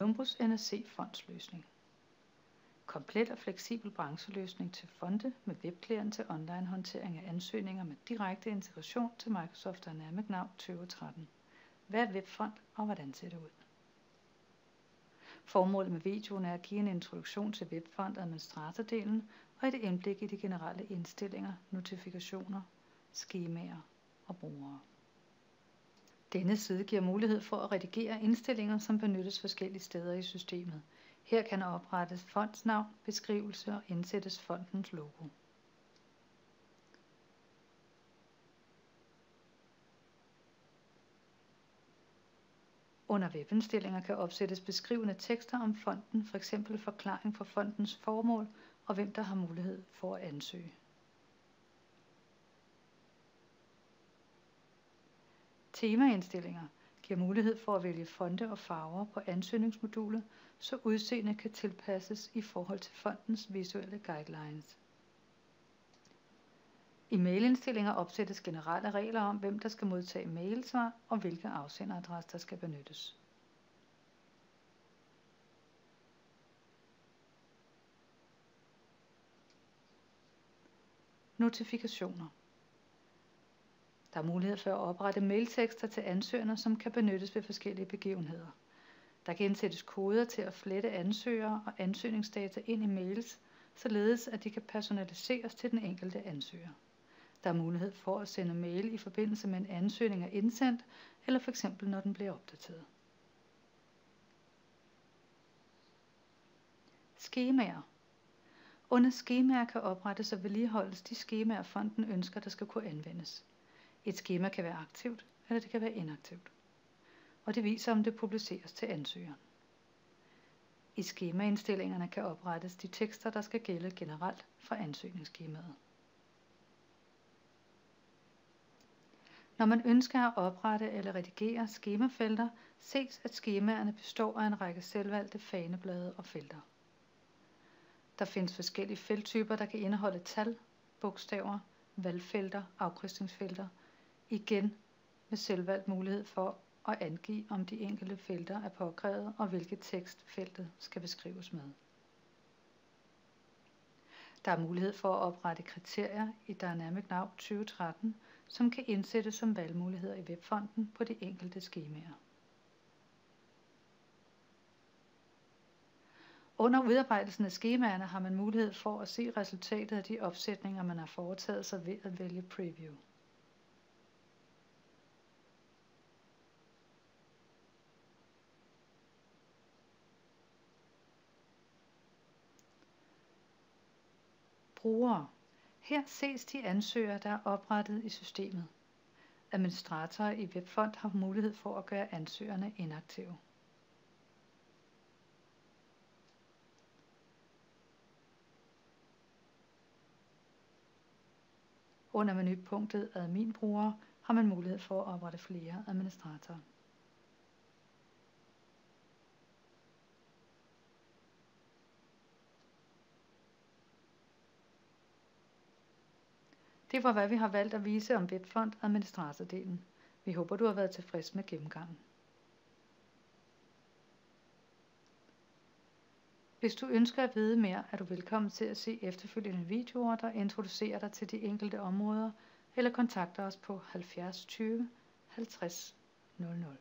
Columbus NSC fondsløsning. Komplet og fleksibel brancheløsning til fonde med webklient til online håndtering af ansøgninger med direkte integration til Microsoft Dynamics Now 2013. Hvad er webfond, og hvordan ser det ud? Formålet med videoen er at give en introduktion til webfond administratordelen og et indblik i de generelle indstillinger, notifikationer, skemaer og brugere. Denne side giver mulighed for at redigere indstillinger, som benyttes forskellige steder i systemet. Her kan oprettes fondsnavn, beskrivelse og indsættes fondens logo. Under webindstillinger kan opsættes beskrivende tekster om fonden, f.eks. forklaring for fondens formål og hvem der har mulighed for at ansøge. Temaindstillinger giver mulighed for at vælge fonde og farver på ansøgningsmodulet, så udseendet kan tilpasses i forhold til fondens visuelle guidelines. I mailindstillinger opsættes generelle regler om, hvem der skal modtage mailsvar og hvilke afsenderadresse der skal benyttes. Notifikationer. Der er mulighed for at oprette mailtekster til ansøgerne, som kan benyttes ved forskellige begivenheder. Der kan indsættes koder til at flette ansøgere og ansøgningsdata ind i mails, således at de kan personaliseres til den enkelte ansøger. Der er mulighed for at sende mail i forbindelse med en ansøgning er indsendt, eller f.eks. når den bliver opdateret. Skemaer. Under skemaer kan oprettes og vedligeholdes de skemaer, fonden ønsker, der skal kunne anvendes. Et skema kan være aktivt, eller det kan være inaktivt. Og det viser, om det publiceres til ansøgeren. I skemaindstillingerne kan oprettes de tekster, der skal gælde generelt for ansøgningsskemaet. Når man ønsker at oprette eller redigere skemafelter, ses, at skemaerne består af en række selvvalgte faneblade og felter. Der findes forskellige felttyper, der kan indeholde tal, bogstaver, valgfelter, afkrydsningsfelter, igen med selvvalgt mulighed for at angive, om de enkelte felter er påkrævet og hvilket tekst feltet skal beskrives med. Der er mulighed for at oprette kriterier i Dynamics Now 2013, som kan indsættes som valgmuligheder i webfonden på de enkelte skemaer. Under udarbejdelsen af skemaerne har man mulighed for at se resultatet af de opsætninger, man har foretaget sig ved at vælge Preview. Brugere. Her ses de ansøgere, der er oprettet i systemet. Administratorer i webfond har mulighed for at gøre ansøgerne inaktive. Under menupunktet Admin-brugere har man mulighed for at oprette flere administratorer. Det var, hvad vi har valgt at vise om webfond administratordelen. Vi håber, du har været tilfreds med gennemgangen. Hvis du ønsker at vide mere, er du velkommen til at se efterfølgende videoer, der introducerer dig til de enkelte områder, eller kontakter os på 70 20 50 00.